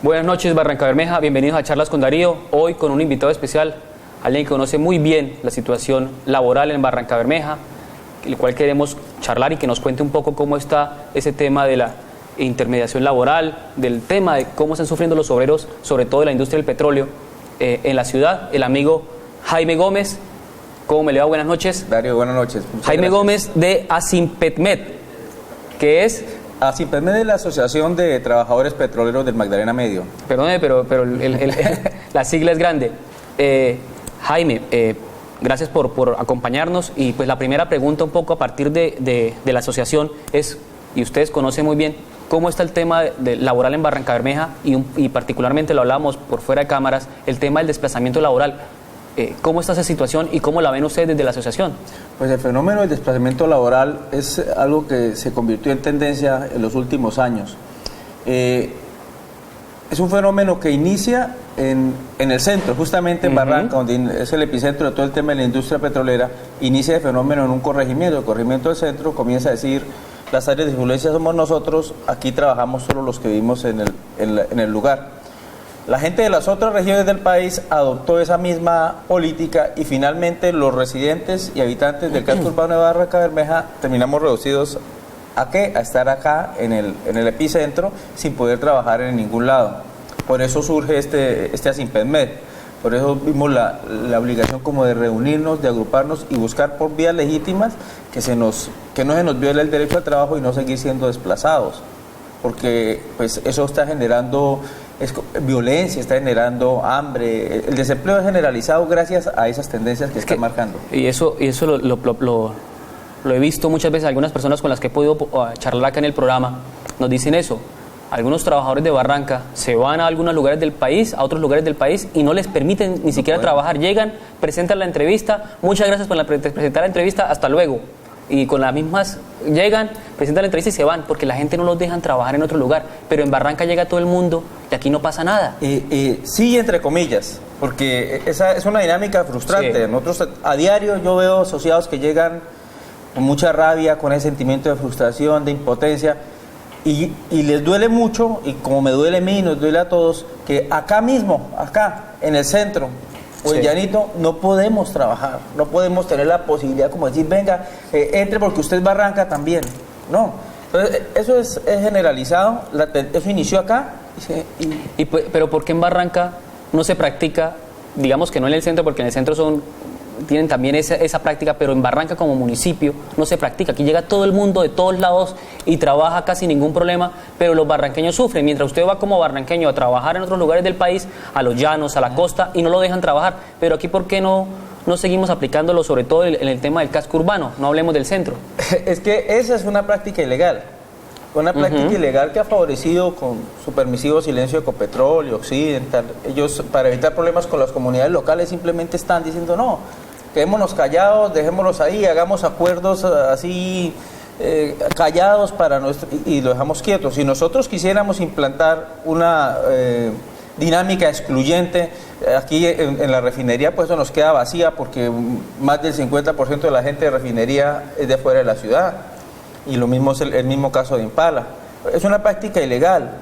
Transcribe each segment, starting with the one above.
Buenas noches, Barrancabermeja, bienvenidos a Charlas con Darío, hoy con un invitado especial, alguien que conoce muy bien la situación laboral en Barrancabermeja, el cual queremos charlar y que nos cuente un poco cómo está ese tema de la intermediación laboral, del tema de cómo están sufriendo los obreros, sobre todo de la industria del petróleo en la ciudad. El amigo Jaime Gómez, ¿cómo me le va? Buenas noches. Darío, buenas noches. Jaime Gómez de Asimpetmed, que es... Asimpetmed es la Asociación de Trabajadores Petroleros del Magdalena Medio. Perdone, pero la sigla es grande. Jaime, gracias por acompañarnos. Y pues la primera pregunta un poco a partir de la asociación es, y ustedes conocen muy bien, ¿cómo está el tema laboral en Barrancabermeja? Y particularmente lo hablamos por fuera de cámaras, el tema del desplazamiento laboral. ¿Cómo está esa situación y cómo la ven ustedes desde la asociación? Pues el fenómeno del desplazamiento laboral es algo que se convirtió en tendencia en los últimos años. Es un fenómeno que inicia en el centro, justamente en Barranca, donde es el epicentro de todo el tema de la industria petrolera. Inicia el fenómeno en un corregimiento. El corregimiento del centro comienza a decir: las áreas de influencia somos nosotros, aquí trabajamos solo los que vivimos en el lugar. La gente de las otras regiones del país adoptó esa misma política y finalmente los residentes y habitantes del casco urbano de Barrancabermeja terminamos reducidos ¿a qué? A estar acá en el epicentro sin poder trabajar en ningún lado. Por eso surge este Asimpetmed. Por eso vimos la obligación como de reunirnos, de agruparnos y buscar por vías legítimas que no se nos viole el derecho al trabajo y no seguir siendo desplazados. Porque pues eso está generando violencia, está generando hambre. El desempleo es generalizado gracias a esas tendencias que están marcando. Y eso lo he visto muchas veces. Algunas personas con las que he podido charlar acá en el programa nos dicen eso. Algunos trabajadores de Barranca se van a algunos lugares del país, a otros lugares del país, y no les permiten ni siquiera trabajar. Llegan, presentan la entrevista, muchas gracias por presentar la entrevista, hasta luego. Y con las mismas llegan, presentan la entrevista y se van, porque la gente no los dejan trabajar en otro lugar. Pero en Barranca llega todo el mundo y aquí no pasa nada. Sí, entre comillas, porque esa es una dinámica frustrante. Sí. Nosotros a diario yo veo asociados que llegan con mucha rabia, con ese sentimiento de frustración, de impotencia, y les duele mucho, y como me duele a mí, nos duele a todos, que acá mismo, acá, en el centro, o en Llanito, no podemos trabajar, no podemos tener la posibilidad como decir, venga, entre porque usted es Barranca también. No, entonces eso es generalizado, eso inició acá. Pero ¿por qué en Barranca no se practica, digamos que no en el centro, porque en el centro tienen también esa práctica, pero en Barranca como municipio no se practica? Aquí llega todo el mundo de todos lados y trabaja casi ningún problema, pero los barranqueños sufren. Mientras usted va como barranqueño a trabajar en otros lugares del país, a los llanos, a la costa, y no lo dejan trabajar. Pero aquí, ¿por qué no seguimos aplicándolo, sobre todo en el tema del casco urbano? No hablemos del centro. Es que esa es una práctica ilegal. Una práctica ilegal que ha favorecido con su permisivo silencio Ecopetrol y Occidental. Ellos, para evitar problemas con las comunidades locales, simplemente están diciendo no, quedémonos callados, dejémoslos ahí, hagamos acuerdos así callados y lo dejamos quietos. Si nosotros quisiéramos implantar una dinámica excluyente, aquí en la refinería pues eso nos queda vacía porque más del 50% de la gente de refinería es de fuera de la ciudad. Y lo mismo es el mismo caso de Impala. Es una práctica ilegal.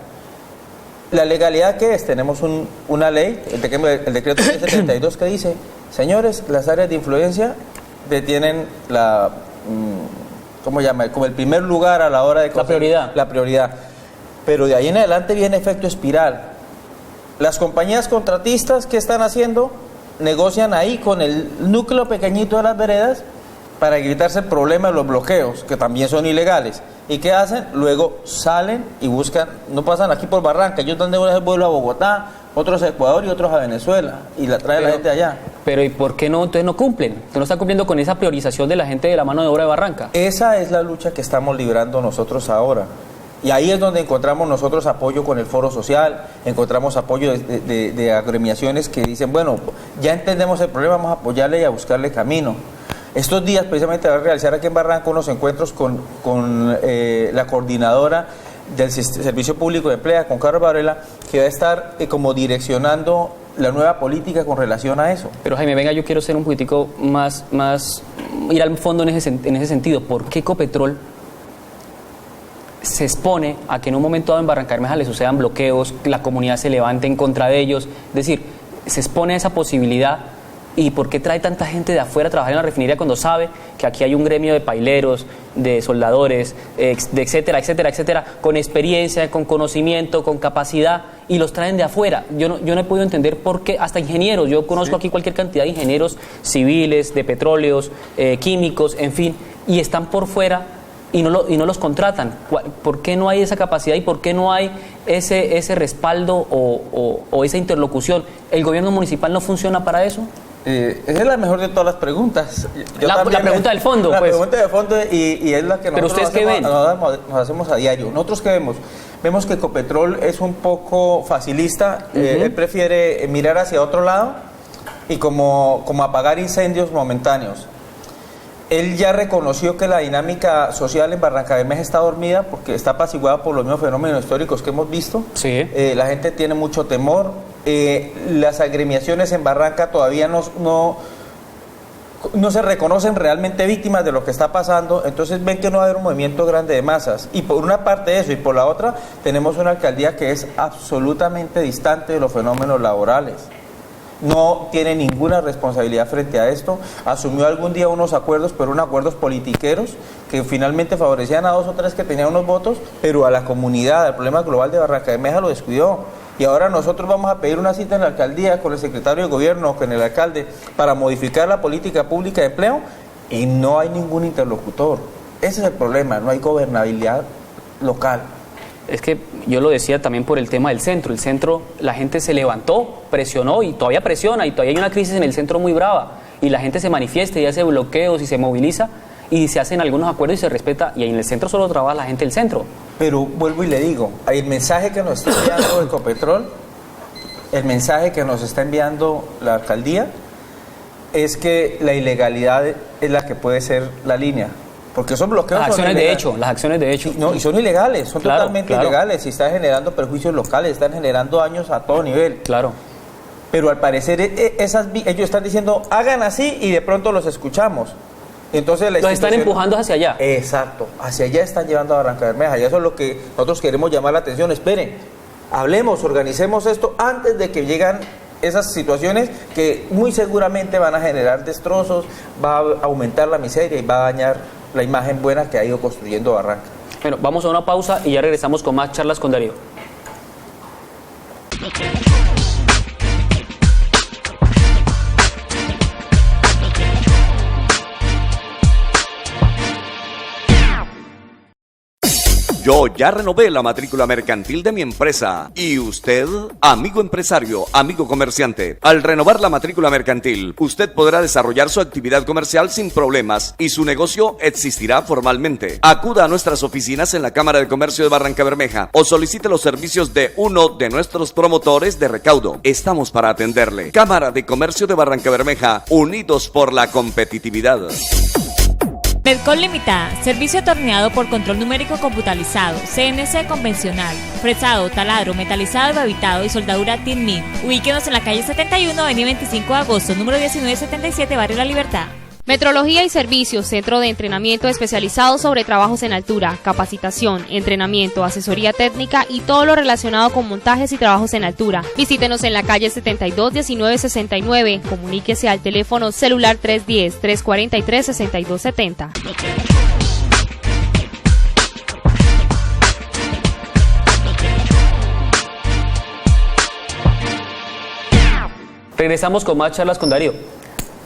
¿La legalidad qué es? Tenemos una ley, el decreto 1072, que dice: señores, las áreas de influencia tienen ¿cómo llama? Como el primer lugar a la hora de la prioridad. Pero de ahí en adelante viene efecto espiral. Las compañías contratistas, ¿qué están haciendo? Negocian ahí con el núcleo pequeñito de las veredas para evitarse el problema de los bloqueos, que también son ilegales. ¿Y qué hacen? Luego salen y buscan, no pasan aquí por Barranca, ellos dan de vuelo a Bogotá, otros a Ecuador y otros a Venezuela, y la trae la gente allá. Pero ¿y por qué no? Entonces no cumplen, no están cumpliendo con esa priorización de la gente de la mano de obra de Barranca. Esa es la lucha que estamos librando nosotros ahora. Y ahí es donde encontramos nosotros apoyo con el Foro Social, encontramos apoyo de agremiaciones que dicen, bueno, ya entendemos el problema, vamos a apoyarle y a buscarle camino. Estos días precisamente va a realizar aquí en Barranca unos encuentros con la coordinadora del Servicio Público de Empleo, con Carlos Varela, que va a estar como direccionando la nueva política con relación a eso. Pero Jaime, venga, yo quiero ser un poquitico más ir al fondo en ese sentido. ¿Por qué Ecopetrol se expone a que en un momento dado en Barranca Bermeja le sucedan bloqueos, la comunidad se levante en contra de ellos? Es decir, se expone a esa posibilidad. ¿Y por qué trae tanta gente de afuera a trabajar en la refinería cuando sabe que aquí hay un gremio de paileros, de soldadores, de etcétera, etcétera, etcétera, con experiencia, con conocimiento, con capacidad, y los traen de afuera? Yo no he podido entender por qué, hasta ingenieros, yo conozco aquí cualquier cantidad de ingenieros civiles, de petróleos, químicos, en fin, y están por fuera y no los contratan. ¿Por qué no hay esa capacidad y por qué no hay ese respaldo o esa interlocución? ¿El gobierno municipal no funciona para eso? Esa es la mejor de todas las preguntas. La pregunta del fondo, la pues. pregunta del fondo y es la que ¿Pero ustedes qué ven? nos hacemos a diario. ¿Nosotros qué vemos? Vemos que Ecopetrol es un poco facilista. Él prefiere mirar hacia otro lado y como apagar incendios momentáneos. Él ya reconoció que la dinámica social en Barranca Bermeja está dormida porque está apaciguada por los mismos fenómenos históricos que hemos visto. Sí. La gente tiene mucho temor. Las agremiaciones en Barranca todavía no se reconocen realmente víctimas de lo que está pasando, entonces ven que no va a haber un movimiento grande de masas. Y por una parte eso, y por la otra tenemos una alcaldía que es absolutamente distante de los fenómenos laborales. No tiene ninguna responsabilidad frente a esto. Asumió algún día unos acuerdos, pero unos acuerdos politiqueros que finalmente favorecían a 2 o 3 que tenían unos votos, pero a la comunidad, al problema global de Barranca Bermeja lo descuidó. Y ahora nosotros vamos a pedir una cita en la alcaldía con el secretario de gobierno o con el alcalde para modificar la política pública de empleo y no hay ningún interlocutor. Ese es el problema, no hay gobernabilidad local. Es que yo lo decía también por el tema del centro. El centro, la gente se levantó, presionó y todavía presiona y todavía hay una crisis en el centro muy brava y la gente se manifiesta y hace bloqueos y se moviliza y se hacen algunos acuerdos y se respeta, y en el centro solo trabaja la gente del centro. Pero vuelvo y le digo, el mensaje que nos está enviando Ecopetrol, el mensaje que nos está enviando la alcaldía es que la ilegalidad es la que puede ser la línea. Porque esos bloqueos las acciones de hecho. No, y son ilegales, son totalmente ilegales y están generando perjuicios locales, están generando daños a todo nivel. Claro. Pero al parecer ellos están diciendo, hagan así y de pronto los escuchamos. Entonces los están empujando hacia allá. Exacto, hacia allá están llevando a Barranca Bermeja y eso es lo que nosotros queremos llamar la atención. Esperen, hablemos, organicemos esto antes de que lleguen esas situaciones que muy seguramente van a generar destrozos, va a aumentar la miseria y va a dañar la imagen buena que ha ido construyendo Barranca. Bueno, vamos a una pausa y ya regresamos con más charlas con Darío. Yo ya renové la matrícula mercantil de mi empresa. ¿Y usted? Amigo empresario, amigo comerciante, al renovar la matrícula mercantil, usted podrá desarrollar su actividad comercial sin problemas y su negocio existirá formalmente. Acuda a nuestras oficinas en la Cámara de Comercio de Barranca Bermeja o solicite los servicios de uno de nuestros promotores de recaudo. Estamos para atenderle. Cámara de Comercio de Barranca Bermeja, unidos por la competitividad. Medcol Limitada, servicio atorneado por control numérico computarizado, CNC convencional, fresado, taladro, metalizado y babitado y soldadura TIN-MIN. Ubíquenos en la calle 71, avenida 25 de agosto, número 1977, Barrio La Libertad. Metrología y Servicios, centro de entrenamiento especializado sobre trabajos en altura, capacitación, entrenamiento, asesoría técnica y todo lo relacionado con montajes y trabajos en altura. Visítenos en la calle 72 1969. Comuníquese al teléfono celular 310-343-6270. Regresamos con más charlas con Darío.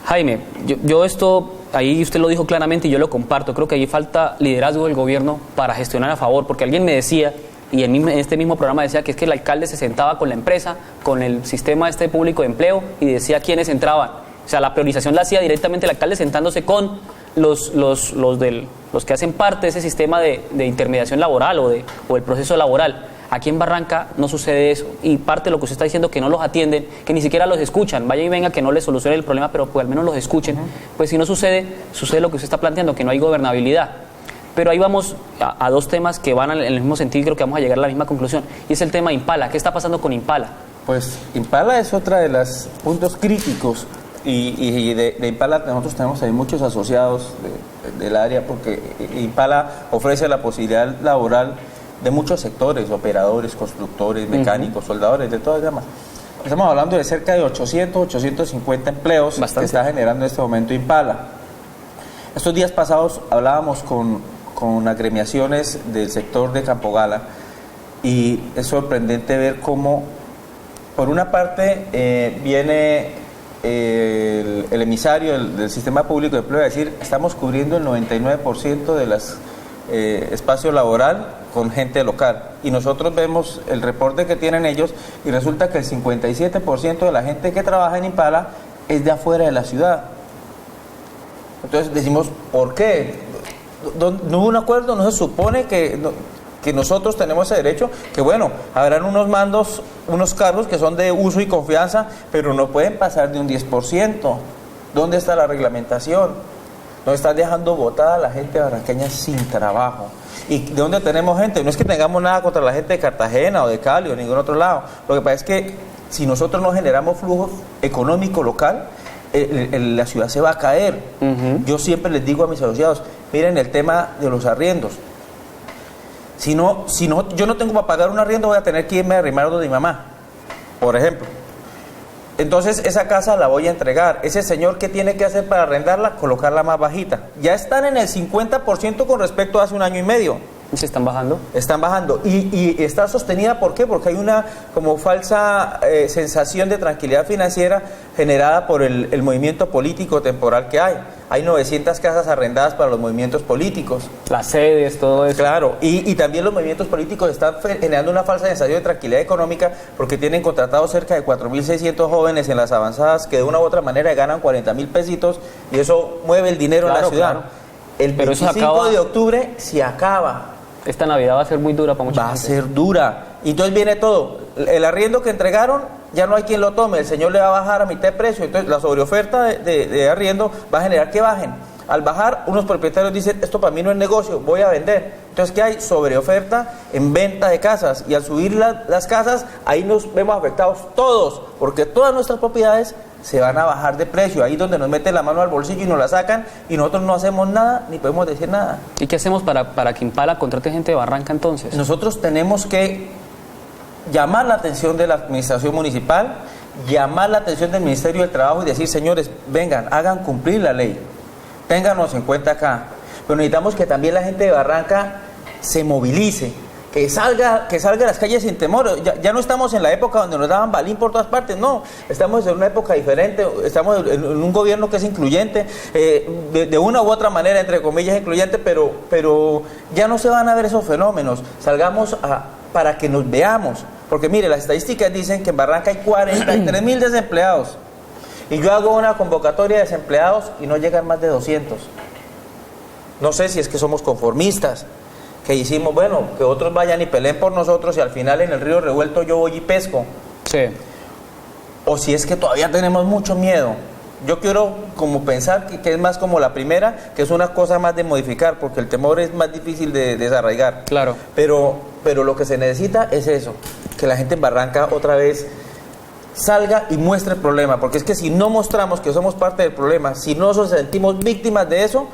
Jaime, yo esto, ahí usted lo dijo claramente y yo lo comparto, creo que ahí falta liderazgo del gobierno para gestionar a favor, porque alguien me decía, y en este mismo programa decía que es que el alcalde se sentaba con la empresa, con el sistema público de empleo y decía quiénes entraban. O sea, la priorización la hacía directamente el alcalde sentándose con los que hacen parte de ese sistema de intermediación laboral o el proceso laboral. Aquí en Barranca no sucede eso y parte de lo que usted está diciendo, que no los atienden, que ni siquiera los escuchan, vaya y venga que no les solucione el problema, pero pues al menos los escuchen. Pues si no sucede lo que usted está planteando, que no hay gobernabilidad. Pero ahí vamos a dos temas que van en el mismo sentido y creo que vamos a llegar a la misma conclusión, y es el tema de Impala. ¿Qué está pasando con Impala? Pues Impala es otra de los puntos críticos y de Impala nosotros tenemos ahí muchos asociados del área porque Impala ofrece la posibilidad laboral de muchos sectores, operadores, constructores, mecánicos, soldadores, de todas llamas. Estamos hablando de cerca de 800, 850 empleos que está generando en este momento Impala. Estos días pasados hablábamos con agremiaciones del sector de Campogala y es sorprendente ver cómo, por una parte, viene el emisario del sistema público de empleo a decir, estamos cubriendo el 99% de los espacio laboral con gente local, y nosotros vemos el reporte que tienen ellos y resulta que el 57% de la gente que trabaja en Impala es de afuera de la ciudad. Entonces decimos, ¿por qué? No hubo un acuerdo, no se supone que nosotros tenemos ese derecho, que bueno, habrán unos mandos, unos cargos que son de uso y confianza, pero no pueden pasar de un 10%. ¿Dónde está la reglamentación? Nos están dejando botada a la gente barranqueña sin trabajo. ¿Y de dónde tenemos gente? No es que tengamos nada contra la gente de Cartagena o de Cali o de ningún otro lado. Lo que pasa es que si nosotros no generamos flujo económico local, la ciudad se va a caer. Yo siempre les digo a mis asociados, miren el tema de los arriendos. Si no, yo no tengo para pagar un arriendo, voy a tener que irme a arrimar donde mi mamá, por ejemplo. Entonces esa casa la voy a entregar. Ese señor, ¿qué tiene que hacer para arrendarla? Colocarla más bajita. Ya están en el 50% con respecto a hace un año y medio. ¿Y se están bajando? Están bajando. Y está sostenida, ¿por qué? Porque hay una como falsa sensación de tranquilidad financiera generada por el movimiento político temporal que hay. Hay 900 casas arrendadas para los movimientos políticos. Las sedes, todo eso. Claro, y también los movimientos políticos están generando una falsa sensación de tranquilidad económica porque tienen contratados cerca de 4.600 jóvenes en las avanzadas que de una u otra manera ganan 40.000 pesitos y eso mueve el dinero en la ciudad. Claro. El 25 de octubre se acaba. Esta Navidad va a ser muy dura para mucha gente. Va a ser dura. Y entonces viene todo. El arriendo que entregaron, ya no hay quien lo tome. El señor le va a bajar a mitad de precio. Entonces la sobreoferta de arriendo va a generar que bajen. Al bajar, unos propietarios dicen, esto para mí no es negocio, voy a vender. Entonces, ¿qué hay? Sobreoferta en venta de casas. Y al subir las casas, ahí nos vemos afectados todos. Porque todas nuestras propiedades se van a bajar de precio. Ahí donde nos meten la mano al bolsillo y nos la sacan y nosotros no hacemos nada ni podemos decir nada. ¿Y qué hacemos para que Impala contrate gente de Barranca entonces? Nosotros tenemos que llamar la atención de la administración municipal, llamar la atención del Ministerio del Trabajo y decir, señores, vengan, hagan cumplir la ley, ténganos en cuenta acá. Pero necesitamos que también la gente de Barranca se movilice, que salga a las calles sin temor. Ya no estamos en la época donde nos daban balín por todas partes, no, estamos en una época diferente, estamos en un gobierno que es incluyente, de una u otra manera, entre comillas, incluyente, pero ya no se van a ver esos fenómenos. Salgamos para que nos veamos, porque mire, las estadísticas dicen que en Barranca hay 43.000 desempleados, y yo hago una convocatoria de desempleados y no llegan más de 200. No sé si es que somos conformistas, que hicimos, bueno, que otros vayan y peleen por nosotros y al final en el río revuelto yo voy y pesco. Sí. O si es que todavía tenemos mucho miedo. Yo quiero como pensar que es más como la primera, que es una cosa más de modificar, porque el temor es más difícil de desarraigar. Claro. Pero lo que se necesita es eso, que la gente en Barranca otra vez salga y muestre el problema, porque es que si no mostramos que somos parte del problema, si no nos sentimos víctimas de eso,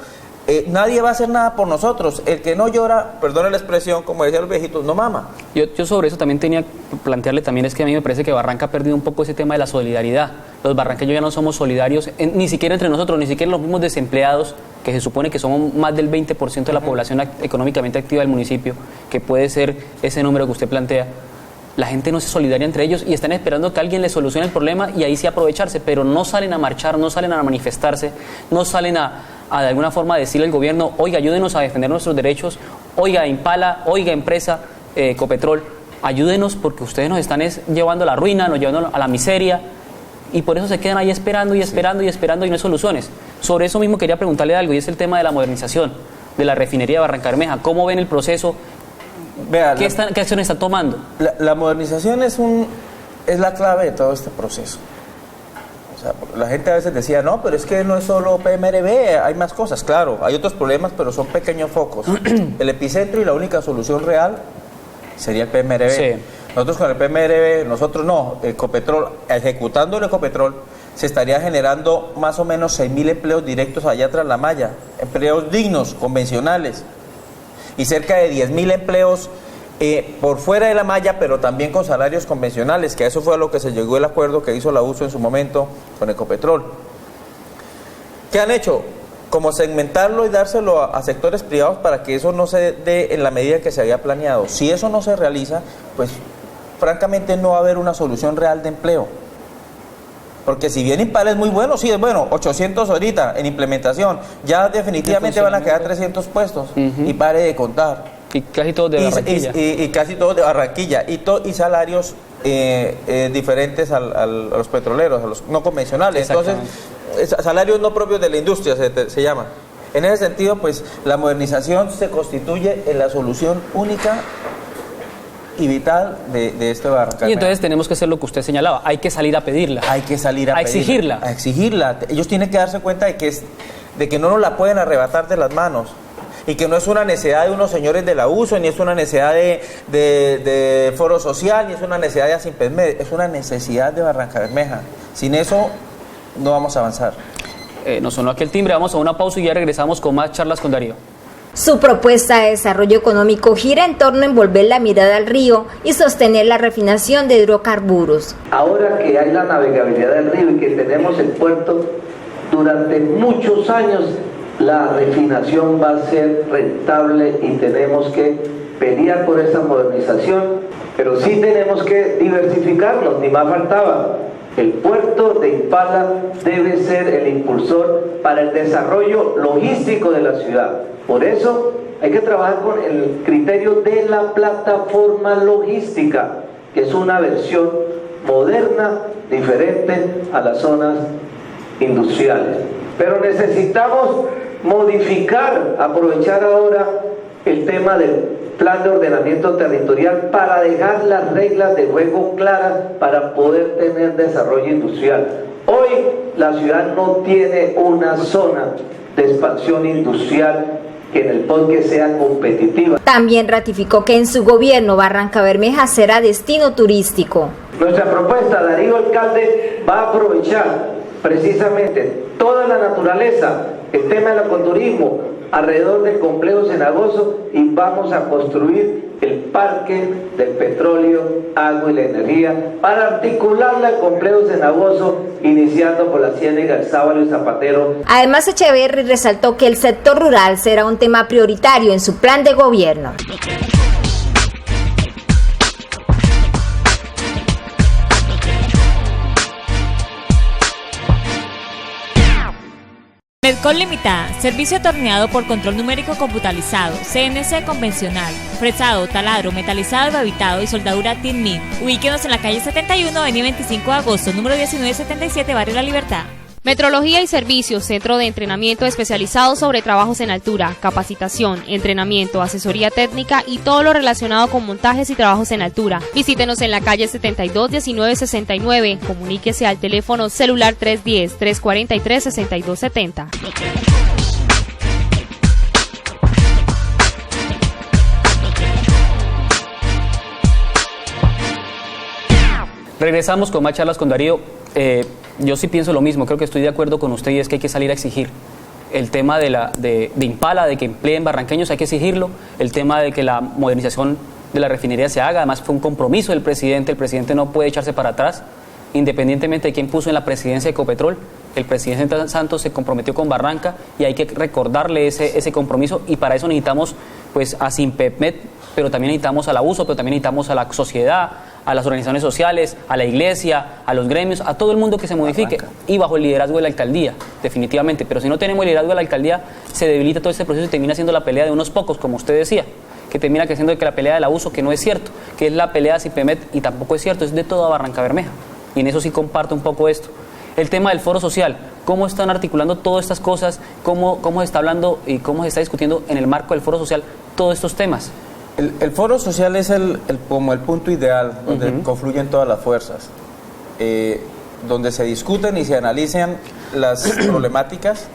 nadie va a hacer nada por nosotros. El que no llora, perdone la expresión, como decían los viejitos, no mama. Yo sobre eso también tenía que plantearle también, es que a mí me parece que Barranca ha perdido un poco ese tema de la solidaridad. Los barranqueños ya no somos solidarios, ni siquiera entre nosotros, ni siquiera los mismos desempleados, que se supone que somos más del 20% de la población económicamente activa del municipio, que puede ser ese número que usted plantea. La gente no se solidaria entre ellos y están esperando que alguien les solucione el problema y ahí sí aprovecharse, pero no salen a marchar, no salen a manifestarse, no salen a de alguna forma decirle al gobierno, oiga, ayúdenos a defender nuestros derechos, oiga, Impala, oiga, empresa, Ecopetrol, ayúdenos porque ustedes nos están llevando a la ruina, nos llevando a la miseria, y por eso se quedan ahí esperando y esperando y esperando y no hay soluciones. Sobre eso mismo quería preguntarle algo, y es el tema de la modernización de la refinería de Barranca Bermeja. ¿Cómo ven el proceso? Vea, ¿Qué acción está tomando? La modernización es la clave de todo este proceso. O sea, la gente a veces decía, no, pero es que no es solo PMRB, hay más cosas. Claro, hay otros problemas, pero son pequeños focos. El epicentro y la única solución real sería el PMRB. Sí. Nosotros con el PMRB, nosotros no, Ecopetrol, ejecutando el Ecopetrol, se estaría generando más o menos 6.000 empleos directos allá tras la malla, empleos dignos, convencionales, y cerca de 10.000 empleos por fuera de la malla, pero también con salarios convencionales, que a eso fue a lo que se llegó el acuerdo que hizo la USO en su momento con Ecopetrol. ¿Qué han hecho? Como segmentarlo y dárselo a sectores privados para que eso no se dé en la medida que se había planeado. Si eso no se realiza, pues francamente no va a haber una solución real de empleo. Porque si bien Impala es muy bueno, sí es bueno, 800 ahorita en implementación, ya definitivamente van a quedar 300 puestos y pare de contar. Y casi todos de Barranquilla. Y casi todos de Barranquilla. Y salarios diferentes a los petroleros, a los no convencionales. Entonces, salarios no propios de la industria se llama. En ese sentido, pues la modernización se constituye en la solución única y vital de este Barranca. Y entonces tenemos que hacer lo que usted señalaba, hay que salir a pedirla. Hay que salir a pedirla, exigirla. A exigirla. Ellos tienen que darse cuenta de que no nos la pueden arrebatar de las manos. Y que no es una necesidad de unos señores de la USO, ni es una necesidad de Foro Social, ni es una necesidad de Asimpedmed, es una necesidad de Barrancabermeja. Sin eso no vamos a avanzar. Nos sonó aquí el timbre, vamos a una pausa y ya regresamos con más charlas con Darío. Su propuesta de desarrollo económico gira en torno a envolver la mirada al río y sostener la refinación de hidrocarburos. Ahora que hay la navegabilidad del río y que tenemos el puerto, durante muchos años la refinación va a ser rentable y tenemos que pelear por esa modernización, pero sí tenemos que diversificarnos, ni más faltaba. El puerto de Impala debe ser el impulsor para el desarrollo logístico de la ciudad. Por eso hay que trabajar con el criterio de la plataforma logística, que es una versión moderna, diferente a las zonas industriales. Pero necesitamos modificar, aprovechar ahora el tema del plan de ordenamiento territorial para dejar las reglas de juego claras para poder tener desarrollo industrial. Hoy la ciudad no tiene una zona de expansión industrial que en el bosque sea competitiva. También ratificó que en su gobierno Barrancabermeja será destino turístico. Nuestra propuesta, Darío Alcalde, va a aprovechar precisamente toda la naturaleza, el tema del ecoturismo alrededor del complejo cenagoso, y vamos a construir el parque del petróleo, agua y la energía para articularla al complejo cenagoso, iniciando por la Ciénega, el Sábalo y Zapatero. Además, Echeverry resaltó que el sector rural será un tema prioritario en su plan de gobierno. Medcol Limitada, servicio torneado por control numérico computarizado, CNC convencional, fresado, taladro, metalizado y babitado y soldadura TIN-MIN. Ubíquenos en la calle 71, avenida 25 de agosto, número 1977, Barrio La Libertad. Metrología y Servicios, centro de entrenamiento especializado sobre trabajos en altura, capacitación, entrenamiento, asesoría técnica y todo lo relacionado con montajes y trabajos en altura. Visítenos en la calle 72, 1969. Comuníquese al teléfono celular 310-343-6270. Regresamos con más charlas con Darío. Yo sí pienso lo mismo, creo que estoy de acuerdo con usted y es que hay que salir a exigir. El tema de Impala, de que empleen barranqueños, hay que exigirlo. El tema de que la modernización de la refinería se haga, además fue un compromiso del presidente. El presidente no puede echarse para atrás, independientemente de quién puso en la presidencia de Ecopetrol. El presidente Santos se comprometió con Barranca y hay que recordarle ese compromiso, y para eso necesitamos pues a Asimpedmed, pero también necesitamos a la USO, pero también necesitamos a la sociedad, a las organizaciones sociales, a la iglesia, a los gremios, a todo el mundo que se modifique, y bajo el liderazgo de la alcaldía, definitivamente. Pero si no tenemos el liderazgo de la alcaldía, se debilita todo este proceso y termina siendo la pelea de unos pocos, como usted decía, que termina creciendo de que la pelea del abuso, que no es cierto, que es la pelea de Asimpedmed, y tampoco es cierto, es de toda Barrancabermeja. Y en eso sí comparto un poco esto. El tema del foro social, cómo están articulando todas estas cosas, cómo se está hablando y cómo se está discutiendo en el marco del foro social todos estos temas. El foro social es como el punto ideal donde confluyen todas las fuerzas, donde se discuten y se analizan las problemáticas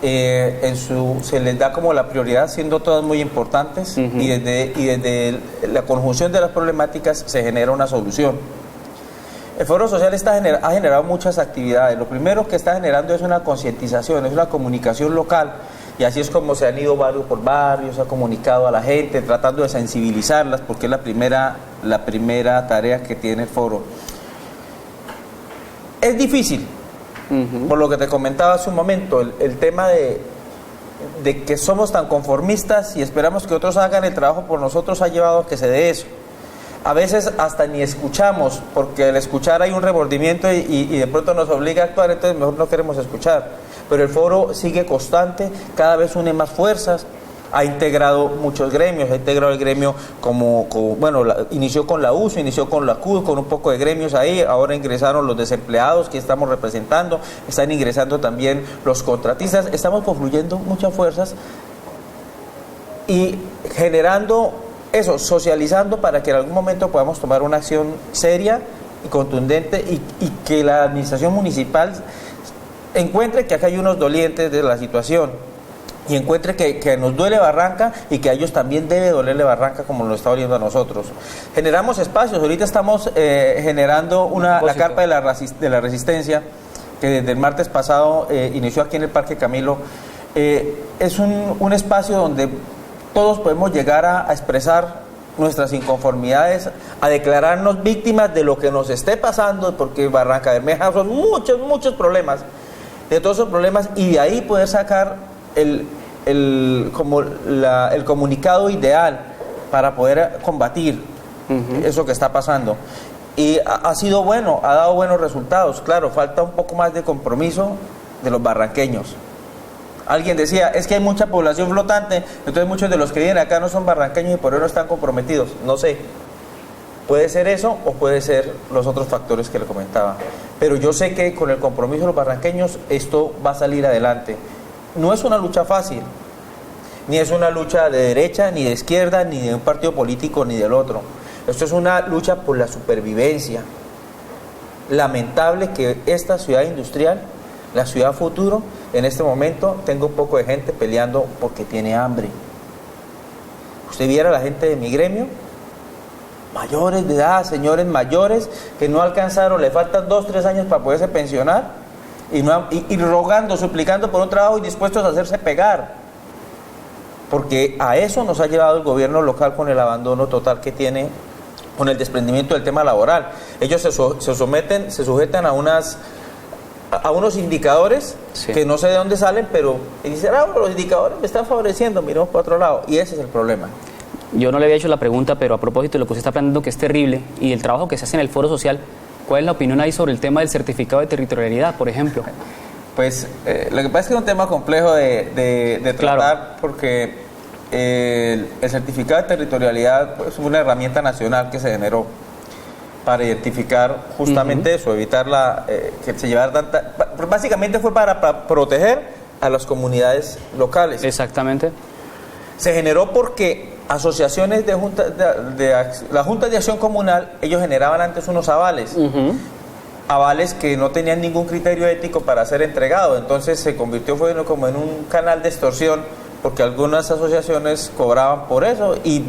se les da como la prioridad, siendo todas muy importantes, y desde la conjunción de las problemáticas se genera una solución. El Foro Social ha generado muchas actividades. Lo primero que está generando es una concientización, es una comunicación local, y así es como se han ido barrio por barrio, se ha comunicado a la gente, tratando de sensibilizarlas, porque es la primera tarea que tiene el Foro. Es difícil, por lo que te comentaba hace un momento, el tema de que somos tan conformistas y esperamos que otros hagan el trabajo por nosotros ha llevado a que se dé eso. A veces hasta ni escuchamos, porque al escuchar hay un remordimiento y de pronto nos obliga a actuar, entonces mejor no queremos escuchar. Pero el Foro sigue constante, cada vez une más fuerzas, ha integrado muchos gremios, ha integrado el gremio inició con la USO, inició con la CUD, con un poco de gremios ahí, ahora ingresaron los desempleados que estamos representando, están ingresando también los contratistas, estamos confluyendo muchas fuerzas y generando eso, socializando para que en algún momento podamos tomar una acción seria y contundente y que la administración municipal encuentre que acá hay unos dolientes de la situación y encuentre que nos duele Barranca y que a ellos también debe dolerle Barranca como nos está doliendo a nosotros. Generamos espacios, ahorita estamos generando la carpa de la resistencia que desde el martes pasado inició aquí en el Parque Camilo. Es un espacio donde todos podemos llegar a expresar nuestras inconformidades, a declararnos víctimas de lo que nos esté pasando, porque Barranca Bermeja son muchos problemas, de todos esos problemas, y de ahí poder sacar el comunicado ideal para poder combatir eso que está pasando. Y ha sido bueno, ha dado buenos resultados. Claro, falta un poco más de compromiso de los barranqueños. Alguien decía, es que hay mucha población flotante, entonces muchos de los que vienen acá no son barranqueños y por eso no están comprometidos. No sé, puede ser eso o puede ser los otros factores que le comentaba. Pero yo sé que con el compromiso de los barranqueños esto va a salir adelante. No es una lucha fácil, ni es una lucha de derecha, ni de izquierda, ni de un partido político, ni del otro. Esto es una lucha por la supervivencia. Lamentable que esta ciudad industrial, la ciudad futuro, en este momento tengo un poco de gente peleando porque tiene hambre. Usted viera a la gente de mi gremio, mayores de edad, señores mayores que no alcanzaron, le faltan 2-3 años para poderse pensionar y rogando, suplicando por un trabajo y dispuestos a hacerse pegar. Porque a eso nos ha llevado el gobierno local con el abandono total que tiene, con el desprendimiento del tema laboral. Ellos se sujetan a unos indicadores, sí, que no sé de dónde salen, pero dicen, los indicadores me están favoreciendo, miremos para otro lado, y ese es el problema. Yo no le había hecho la pregunta, pero a propósito de lo que usted está planteando, que es terrible, y el trabajo que se hace en el Foro Social, ¿cuál es la opinión ahí sobre el tema del certificado de territorialidad, por ejemplo? Pues lo que pasa es que es un tema complejo de tratar, claro, porque el certificado de territorialidad es una herramienta nacional que se generó para identificar justamente eso, evitar que se llevara tanta... Básicamente fue para proteger a las comunidades locales. Exactamente. Se generó porque asociaciones la Junta de Acción Comunal, ellos generaban antes unos avales, avales que no tenían ningún criterio ético para ser entregados, entonces se convirtió como en un canal de extorsión, porque algunas asociaciones cobraban por eso y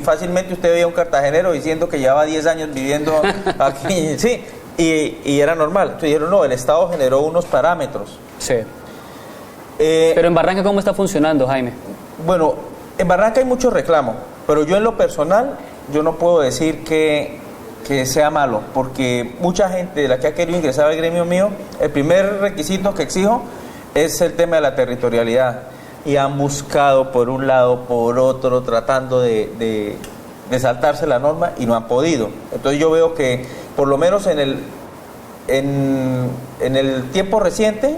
fácilmente usted veía un cartagenero diciendo que llevaba 10 años viviendo aquí, sí, y era normal. Entonces dijeron, no, el Estado generó unos parámetros. Sí. Pero en Barranca, ¿cómo está funcionando, Jaime? Bueno, en Barranca hay mucho reclamo, pero yo en lo personal, yo no puedo decir que sea malo, porque mucha gente de la que ha querido ingresar al gremio mío, el primer requisito que exijo es el tema de la territorialidad. Y han buscado por un lado, por otro, tratando de saltarse la norma y no han podido. Entonces yo veo que por lo menos en el tiempo reciente,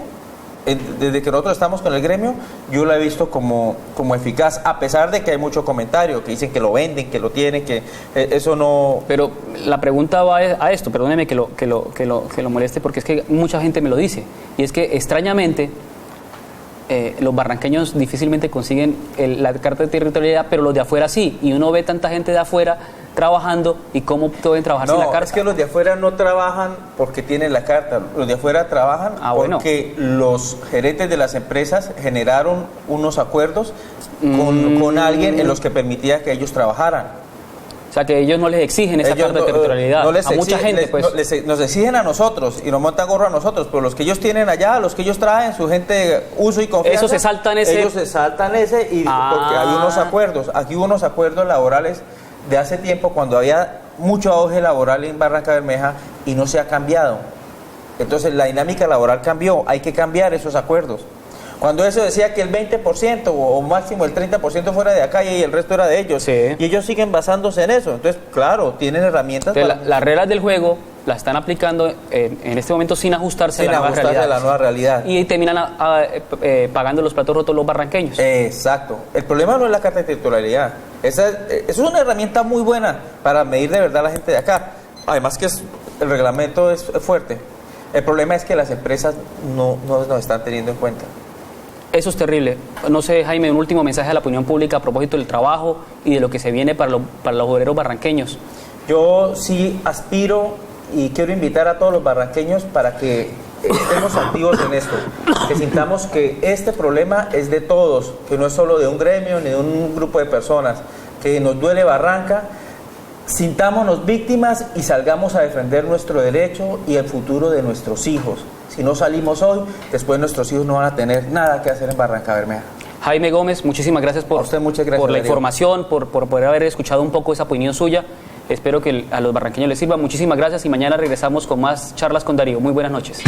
desde que nosotros estamos con el gremio, yo lo he visto como eficaz, a pesar de que hay mucho comentario, que dicen que lo venden, que lo tienen, que eso no... Pero la pregunta va a esto, perdóneme que lo moleste, porque es que mucha gente me lo dice, y es que extrañamente... los barranqueños difícilmente consiguen la carta de territorialidad, pero los de afuera sí, y uno ve tanta gente de afuera trabajando y cómo pueden trabajar sin la carta. Es que los de afuera no trabajan porque tienen la carta, los de afuera trabajan porque los gerentes de las empresas generaron unos acuerdos con alguien en los que permitía que ellos trabajaran. O sea, que ellos no les exigen esa carta de territorialidad. No les a mucha gente, pues. Nos exigen a nosotros y nos montan gorro a nosotros, pero los que ellos tienen allá, los que ellos traen, su gente uso y confianza. Ellos se saltan ese. Ellos se saltan ese y porque hay unos acuerdos. Aquí hubo unos acuerdos laborales de hace tiempo cuando había mucho auge laboral en Barrancabermeja y no se ha cambiado. Entonces la dinámica laboral cambió, hay que cambiar esos acuerdos. Cuando eso decía que el 20% o máximo el 30% fuera de acá y el resto era de ellos. Sí. Y ellos siguen basándose en eso. Entonces, claro, tienen herramientas para... Las reglas del juego las están aplicando en este momento sin ajustarse, a la nueva realidad. Y terminan pagando los platos rotos los barranqueños. Exacto. El problema no es la carta de titularidad. Esa es una herramienta muy buena para medir de verdad a la gente de acá. Además que el reglamento es fuerte. El problema es que las empresas no nos están teniendo en cuenta. Eso es terrible. No sé, Jaime, un último mensaje a la opinión pública a propósito del trabajo y de lo que se viene para los obreros barranqueños. Yo sí aspiro y quiero invitar a todos los barranqueños para que estemos activos en esto, que sintamos que este problema es de todos, que no es solo de un gremio ni de un grupo de personas, que nos duele Barranca, sintámonos víctimas y salgamos a defender nuestro derecho y el futuro de nuestros hijos. Si no salimos hoy, después nuestros hijos no van a tener nada que hacer en Barrancabermeja. Jaime Gómez, muchísimas gracias por la información, por poder haber escuchado un poco esa opinión suya. Espero que a los barranqueños les sirva. Muchísimas gracias y mañana regresamos con más charlas con Darío. Muy buenas noches.